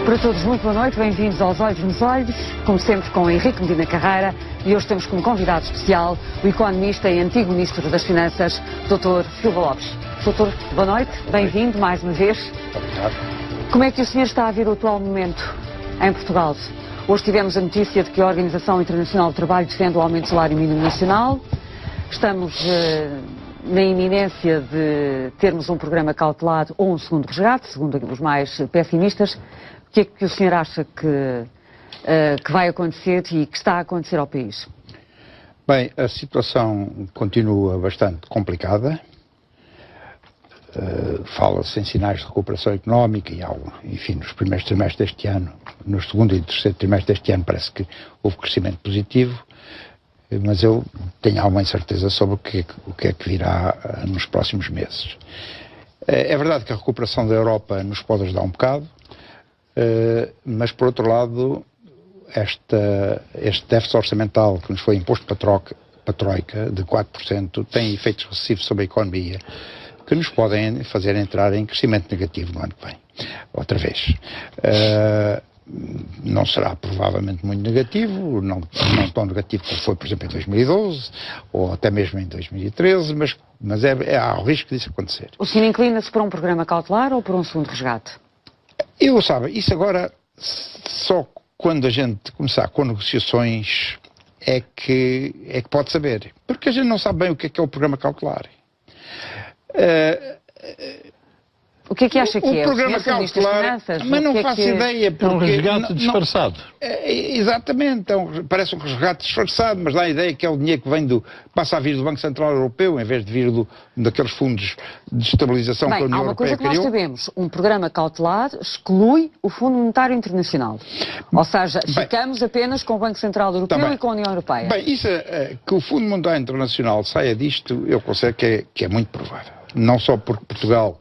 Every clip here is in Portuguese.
Para todos, muito boa noite, bem-vindos aos Olhos nos Olhos, como sempre com Henrique Medina Carreira, e hoje temos como convidado especial o economista e antigo Ministro das Finanças, Dr. Silva Lopes. Doutor, boa noite, bem-vindo mais uma vez. Obrigado. Como é que o senhor está a ver o atual momento em Portugal? Hoje tivemos a notícia de que a Organização Internacional do Trabalho defende o aumento do salário mínimo nacional. Estamos na iminência de termos um programa cautelar ou um segundo resgate, segundo os mais pessimistas. O que é que o senhor acha que vai acontecer e que está a acontecer ao país? Bem, a situação continua bastante complicada. Fala-se em sinais de recuperação económica e algo, enfim, nos primeiros trimestres deste ano, no segundo e terceiro trimestre deste ano parece que houve crescimento positivo, mas eu tenho alguma incerteza sobre o que é que virá nos próximos meses. É verdade que a recuperação da Europa nos pode ajudar um bocado, mas por outro lado este déficit orçamental que nos foi imposto para a Troika de 4% tem efeitos recessivos sobre a economia que nos podem fazer entrar em crescimento negativo no ano que vem, outra vez. Não será provavelmente muito negativo, não tão negativo como foi, por exemplo, em 2012 ou até mesmo em 2013, mas há o risco disso acontecer. O senhor inclina-se para um programa cautelar ou para um segundo resgate? Isso agora, só quando a gente começar com negociações é que pode saber. Porque a gente não sabe bem o que é o programa cautelar. O que é que acha que é? O programa cautelar, mas não faço ideia. Porque é um resgate disfarçado. Exatamente, parece um resgate disfarçado, mas dá a ideia que é o dinheiro que passa a vir do Banco Central Europeu, em vez de vir daqueles fundos de estabilização que a União Europeia criou. Há uma coisa que nós sabemos, um programa cautelar exclui o Fundo Monetário Internacional. Ou seja, ficamos apenas com o Banco Central Europeu e com a União Europeia. Bem, que o Fundo Monetário Internacional saia disto, eu considero que é muito provável. Não só porque Portugal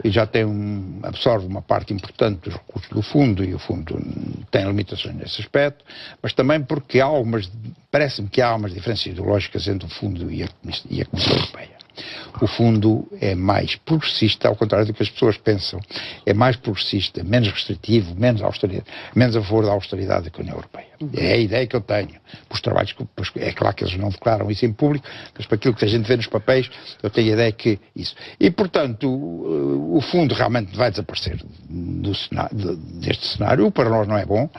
já absorve uma parte importante dos recursos do fundo e o fundo tem limitações nesse aspecto, mas também porque parece-me que há algumas diferenças ideológicas entre o fundo e a Comissão Europeia. O fundo é mais progressista, ao contrário do que as pessoas pensam. É mais progressista, menos restritivo, menos a favor da austeridade do que a União Europeia. É a ideia que eu tenho. Os trabalhos, é claro que eles não declaram isso em público, mas para aquilo que a gente vê nos papéis, eu tenho a ideia que isso. E, portanto, o fundo realmente vai desaparecer deste cenário. O para nós não é bom,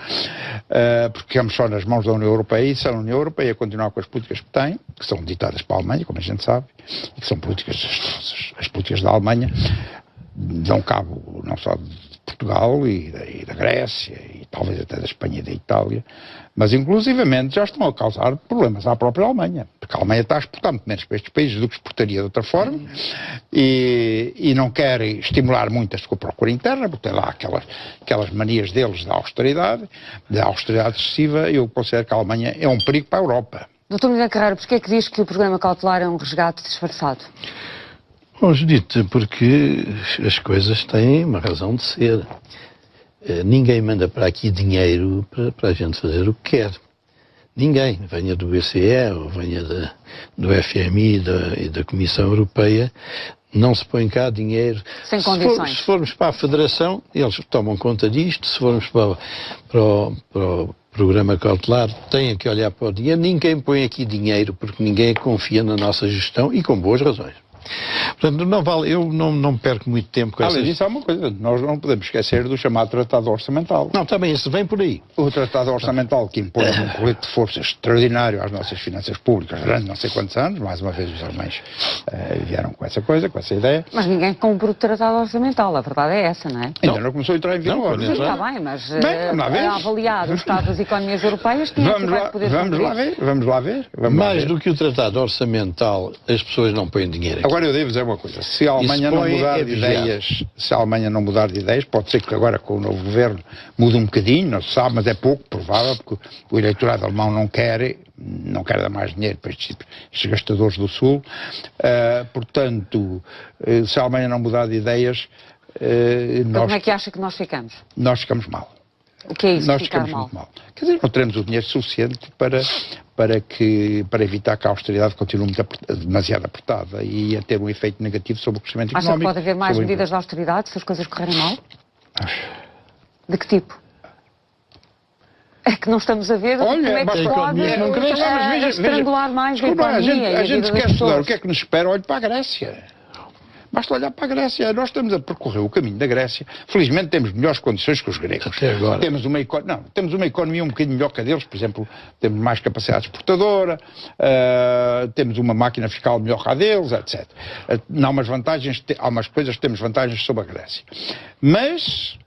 porque ficamos só nas mãos da União Europeia, e se a União Europeia continuar com as políticas que tem, que são ditadas para a Alemanha, como a gente sabe, e que são políticas desastrosas. As políticas da Alemanha dão cabo não só de Portugal e da Grécia e talvez até da Espanha e da Itália, mas inclusivamente já estão a causar problemas à própria Alemanha, porque a Alemanha está a exportar muito menos para estes países do que exportaria de outra forma e não quer estimular muito a sua procura interna, porque tem lá aquelas manias deles da austeridade excessiva. Eu considero que a Alemanha é um perigo para a Europa. Dr. Medina Carreira, porquê é que diz que o programa cautelar é um resgate disfarçado? Bom, Judite, porque as coisas têm uma razão de ser. Ninguém manda para aqui dinheiro para a gente fazer o que quer. Ninguém, venha do BCE ou venha do FMI e da Comissão Europeia, não se põe cá dinheiro. Sem condições. Se formos para a Federação, eles tomam conta disto. Se formos para o programa cautelar, têm que olhar para o dinheiro. Ninguém põe aqui dinheiro porque ninguém confia na nossa gestão e com boas razões. Portanto, não vale, eu não perco muito tempo com Além disso, há uma coisa, nós não podemos esquecer do chamado Tratado Orçamental. Não, também isso vem por aí. O Tratado Orçamental que impõe um colete de força extraordinário às nossas finanças públicas durante não sei quantos anos, mais uma vez os alemães vieram com essa ideia. Mas ninguém cumpre o Tratado Orçamental, a verdade é essa, não é? Ainda não começou a entrar em vigor. Sim, está bem, mas a avaliar o estado das economias europeias, quem é que vai poder fazer? Vamos lá ver. Mais do que o Tratado Orçamental, as pessoas não põem dinheiro aqui. Agora eu devo dizer uma coisa, se a Alemanha não mudar de ideias, pode ser que agora com o novo governo mude um bocadinho, não se sabe, mas é pouco provável, porque o eleitorado alemão não quer dar mais dinheiro para estes gastadores do Sul. Portanto, se a Alemanha não mudar de ideias, então como é que acha que nós ficamos? Nós ficamos mal. O que é isso, nós ficar ficamos mal? Muito mal? Quer dizer, não teremos o dinheiro suficiente para evitar que a austeridade continue demasiado apertada e a ter um efeito negativo sobre o crescimento económico. Acha que pode haver mais medidas de austeridade se as coisas correrem mal? De que tipo? É que não estamos a ver como é que se pode estrangular mais a economia. A gente quer estudar o que é que nos espera, olhe para a Grécia. Basta olhar para a Grécia. Nós estamos a percorrer o caminho da Grécia. Felizmente temos melhores condições que os gregos. Até agora. Temos uma economia um bocadinho melhor que a deles. Por exemplo, temos mais capacidade exportadora, temos uma máquina fiscal melhor que a deles, etc. Há umas coisas que temos vantagens sobre a Grécia. Mas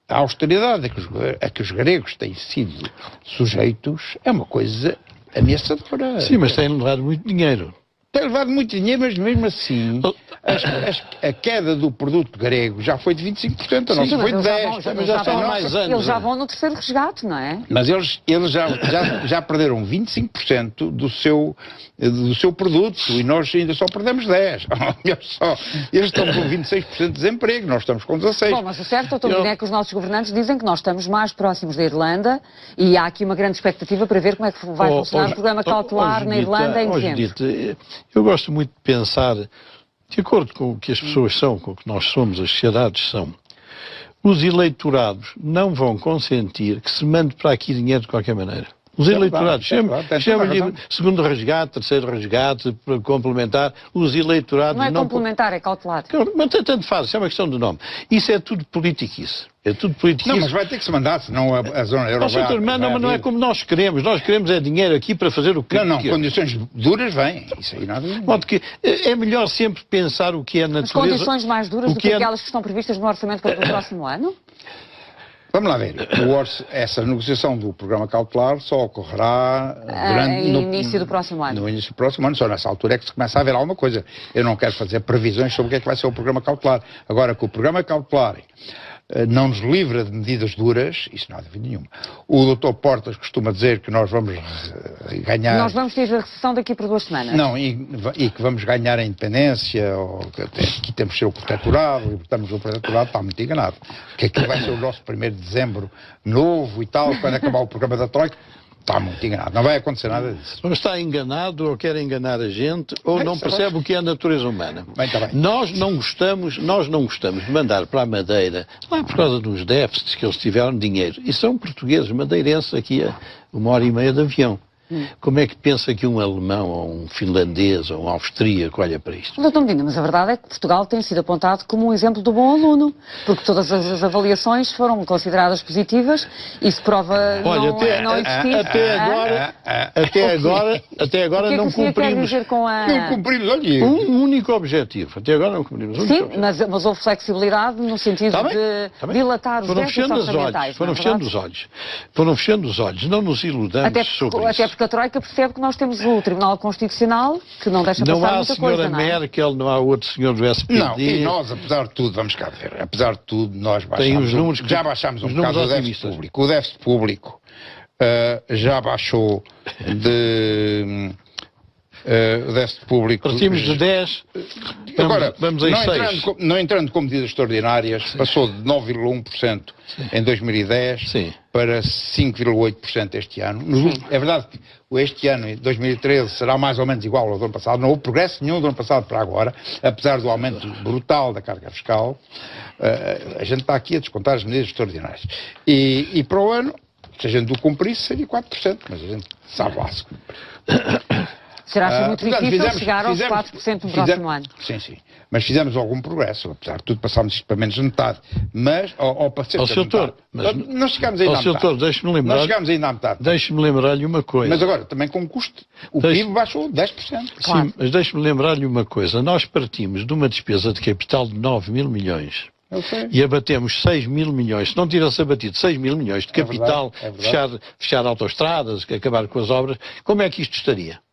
a austeridade a que os gregos têm sido sujeitos é uma coisa ameaçadora. Sim, mas têm levado muito dinheiro. Tem levado muito dinheiro, mas mesmo assim a queda do produto grego já foi de 25%, não foi de 10%. Eles já vão no terceiro resgate, não é? Mas eles já perderam 25% do seu produto e nós ainda só perdemos 10%. Eles estão com 26% de desemprego, nós estamos com 16%. Bom, mas o certo, doutor Medina, é que os nossos governantes dizem que nós estamos mais próximos da Irlanda e há aqui uma grande expectativa para ver como é que vai funcionar o programa cautelar na Irlanda em dezembro. Eu gosto muito de pensar, de acordo com o que as pessoas são, com o que nós somos, as sociedades são, os eleitorados não vão consentir que se mande para aqui dinheiro de qualquer maneira. Os eleitorados, chama-lhe segundo resgate, terceiro resgate, complementar, os eleitorados... Não é complementar, é cautelar. Mas tanto faz, é uma questão do nome. Isso é tudo politiquice. É tudo politiquice. Não, mas vai ter que se mandar, senão a zona euro vai... Mas não é como nós queremos. Nós queremos é dinheiro aqui para fazer o que... Não, condições duras vêm. Isso aí nada... De modo que é melhor sempre pensar o que é natureza... As condições mais duras do que aquelas que estão previstas no orçamento para o próximo ano? Vamos lá ver. Essa negociação do programa cautelar só ocorrerá no início do próximo ano. No início do próximo ano, só nessa altura é que se começa a haver alguma coisa. Eu não quero fazer previsões sobre o que é que vai ser o programa cautelar. Agora, que o programa cautelar não nos livra de medidas duras, isso não há dúvida nenhuma. O Dr. Portas costuma dizer que nós vamos ganhar... Nós vamos ter a recessão daqui por 2 semanas. Não, e que vamos ganhar a independência, ou que temos de ser o protetorado, e portanto o protetorado está muito enganado. Que aquilo vai ser o nosso 1º de dezembro novo e tal, quando acabar o programa da Troika. Está muito enganado. Não vai acontecer nada disso. Ou está enganado, ou quer enganar a gente, ou não percebe o que é a natureza humana. Bem, tá bem. Nós não gostamos de mandar para a Madeira, lá por causa dos déficits que eles tiveram, dinheiro. E são portugueses, madeirenses, aqui a 1h30 de avião. Como é que pensa que um alemão, ou um finlandês, ou um austríaco olha para isto? Doutor Medina, mas a verdade é que Portugal tem sido apontado como um exemplo do bom aluno, porque todas as avaliações foram consideradas positivas, isso prova não existir. Até agora não cumprimos. Não cumprimos, olha. Um único objetivo. Até agora não cumprimos. Sim, mas houve flexibilidade no sentido de dilatar os déficits orçamentais. Foram fechando os olhos. Foram fechando os olhos. Não nos iludamos sobre isso. Porque a Troika percebe que nós temos o Tribunal Constitucional, que não deixa passar muita coisa, não é? Não há a senhora Merkel, não há outro senhor do SPD. Não, e nós, apesar de tudo, vamos cá ver, apesar de tudo, nós baixamos, já baixámos um bocado o déficit público. O déficit público já baixou de... o déficit público... Partimos de 10, vamos a 6. Não entrando com medidas extraordinárias, passou de 9,1% em 2010 para 5,8% este ano. É verdade que este ano, em 2013, será mais ou menos igual ao do ano passado. Não houve progresso nenhum do ano passado para agora, apesar do aumento brutal da carga fiscal. A gente está aqui a descontar as medidas extraordinárias. E para o ano, se a gente o cumprisse, seria 4%, mas a gente sabe lá se cumprir. Será muito difícil chegar aos 4% no próximo ano. Sim, sim. Mas fizemos algum progresso, apesar de tudo passámos isto para menos de metade. Mas, para ser metade. Não chegámos ainda à metade. Deixe-me lembrar. Não chegámos ainda à metade. Deixe-me lembrar-lhe uma coisa. Mas agora, também com custo. O PIB baixou 10%. Sim, mas deixe-me lembrar-lhe uma coisa. Nós partimos de uma despesa de capital de 9 mil milhões. E abatemos 6 mil milhões. Se não tivesse abatido 6 mil milhões de capital, fechar autoestradas, acabar com as obras, como é que isto estaria?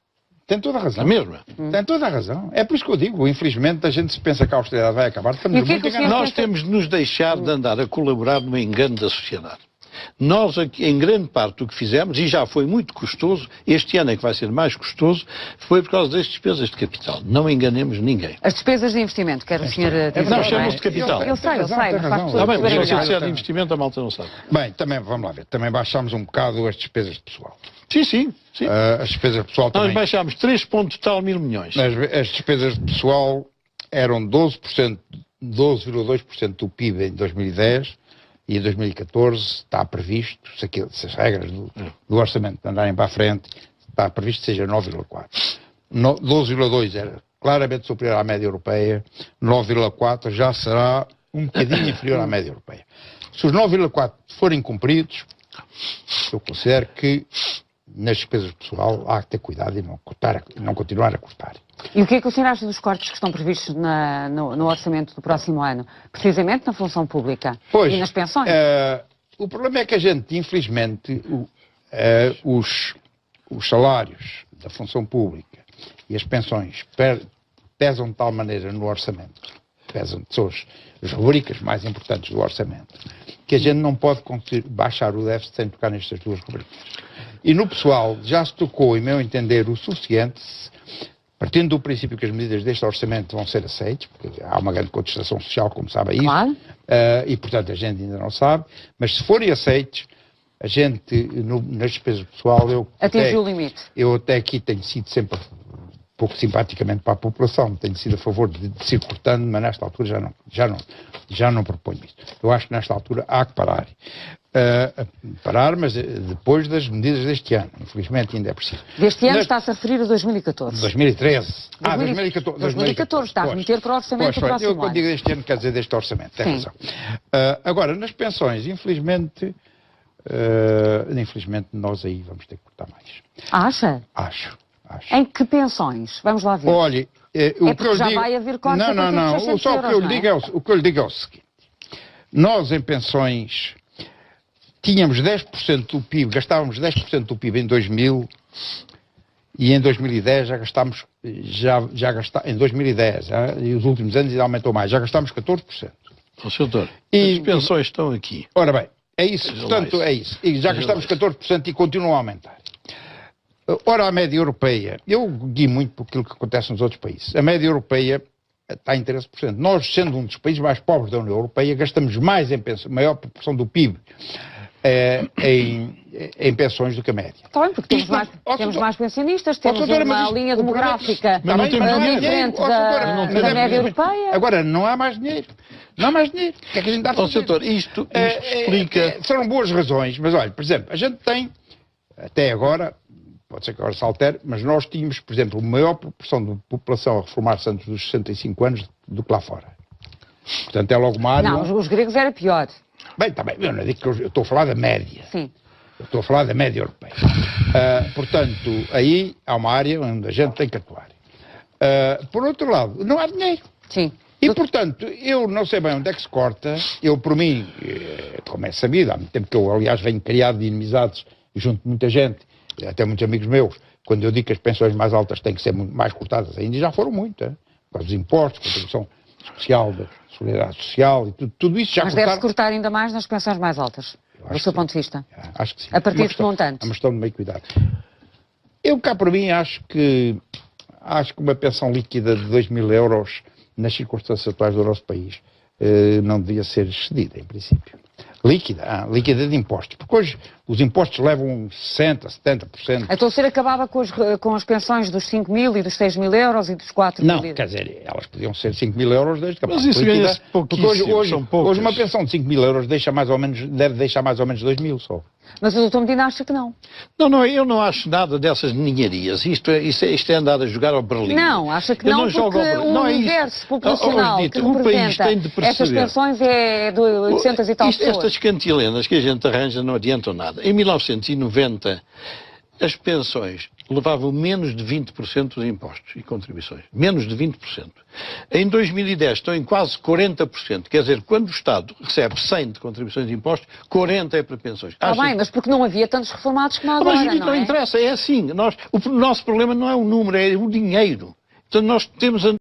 Tem toda a razão. A mesma? Tem toda a razão. É por isso que eu digo, infelizmente, a gente se pensa que a austeridade vai acabar. Estamos muito enganados. Nós temos de nos deixar de andar a colaborar no engano da sociedade. Nós, em grande parte do que fizemos, e já foi muito custoso, este ano é que vai ser mais custoso, foi por causa das despesas de capital. Não enganemos ninguém. As despesas de investimento, quer o senhor dizer? Não, chamam-se de capital. Eu sei, mas está bem, mas se você disser de investimento, a malta não sabe. Bem, também, vamos lá ver, também baixámos um bocado as despesas de pessoal. Sim. As despesas de pessoal também. Nós baixámos 3,tal mil milhões. As despesas de pessoal eram 12,2% do PIB em 2010 E em 2014 está previsto, se as regras do orçamento andarem para a frente, está previsto que seja 9,4. 12,2 era claramente superior à média europeia, 9,4 já será um bocadinho inferior à média europeia. Se os 9,4 forem cumpridos, eu considero que nas despesas pessoal há que ter cuidado e não continuar a cortar. E o que é que o senhor acha dos cortes que estão previstos no orçamento do próximo ano? Precisamente na função pública e nas pensões? O problema é que a gente, infelizmente, os salários da função pública e as pensões pesam de tal maneira no orçamento, são as rubricas mais importantes do orçamento, que a gente não pode baixar o déficit sem tocar nestas duas rubricas. E no pessoal já se tocou, em meu entender, o suficiente, partindo do princípio que as medidas deste orçamento vão ser aceitas, porque há uma grande contestação social, como sabe isso, claro. E portanto a gente ainda não sabe, mas se forem aceitos, a gente, nas despesas pessoal, atingiu o limite. Eu até aqui tenho sido sempre pouco simpaticamente para a população, tenho sido a favor de se ir cortando, mas nesta altura já não proponho isso. Eu acho que nesta altura há que parar. Mas depois das medidas deste ano, infelizmente ainda é preciso. Deste ano está-se a referir a 2014. 2013. 2014, está a remeter para o orçamento do próximo ano. Eu quando digo deste ano quer dizer deste orçamento, tem razão. Agora, nas pensões, infelizmente nós aí vamos ter que cortar mais. Acha? Acho. Em que pensões? Vamos lá ver. Olha, o que eu já digo... vai haver cortes Não. Só o que eu lhe digo é o seguinte. Nós em pensões tínhamos 10% do PIB, gastávamos 10% do PIB em 2000 e em 2010 já gastámos, em 2010, e os últimos anos ainda aumentou mais, já gastámos 14%. Doutor, as pensões estão aqui. Ora bem, é isso, portanto é isso. E já gastámos 14% e continuam a aumentar. Ora, a média europeia, eu guio muito por aquilo que acontece nos outros países. A média europeia está em 13%. Nós, sendo um dos países mais pobres da União Europeia, gastamos mais maior proporção do PIB em pensões do que a média. Está bem, porque temos mais pensionistas, temos uma linha demográfica diferente da média europeia. Agora, não há mais dinheiro. Não há mais dinheiro. O que é que a gente dá para fazer? Isto explica... São boas razões, mas olha, por exemplo, a gente tem, até agora... Pode ser que agora se altere, mas nós tínhamos, por exemplo, a maior proporção de população a reformar-se antes dos 65 anos do que lá fora. Portanto, é logo uma área... Não, os gregos era pior. Bem, está bem, eu não digo que eu estou a falar da média. Sim. Eu estou a falar da média europeia. Portanto, aí há uma área onde a gente tem que atuar. Por outro lado, não há dinheiro. Sim. E, portanto, eu não sei bem onde é que se corta. Eu, por mim, como é sabido, há muito tempo que eu, aliás, venho criado de inimizades junto de muita gente, até muitos amigos meus, quando eu digo que as pensões mais altas têm que ser mais cortadas ainda, já foram muitas, por causa dos impostos, contribuição social, da solidariedade social e tudo isso já Mas cortaram. deve-se cortar ainda mais nas pensões mais altas, do seu ponto de vista? Acho que sim. A partir de que montante? É uma questão de meio cuidado. Eu cá por mim acho que uma pensão líquida de 2.000 euros nas circunstâncias atuais do nosso país não devia ser excedida, em princípio. Líquida de impostos. Porque hoje os impostos levam 60%, 70%. Então o senhor acabava com as pensões dos 5.000 e dos 6.000 euros e dos 4.000? Não, quer dizer, elas podiam ser 5.000 euros desde que a Mas isso ganha-se pouquíssimo, hoje uma pensão de 5.000 euros deve deixar mais ou menos 2.000 só. Mas o Dr. Medina acha que não. Não, eu não acho nada dessas ninharias. Isto é andar a jogar ao Berlim. Não, acha que não, porque o universo populacional que representa estas pensões é de 800 e tal pessoas. Estas cantilenas que a gente arranja não adiantam nada. Em 1990, as pensões levavam menos de 20% dos impostos e contribuições. Menos de 20%. Em 2010 estão em quase 40%. Quer dizer, quando o Estado recebe 100 de contribuições de impostos, 40 é para pensões. Está bem, mas porque não havia tantos reformados como agora, mas não interessa, é assim. O nosso problema não é o número, é o dinheiro. Então nós temos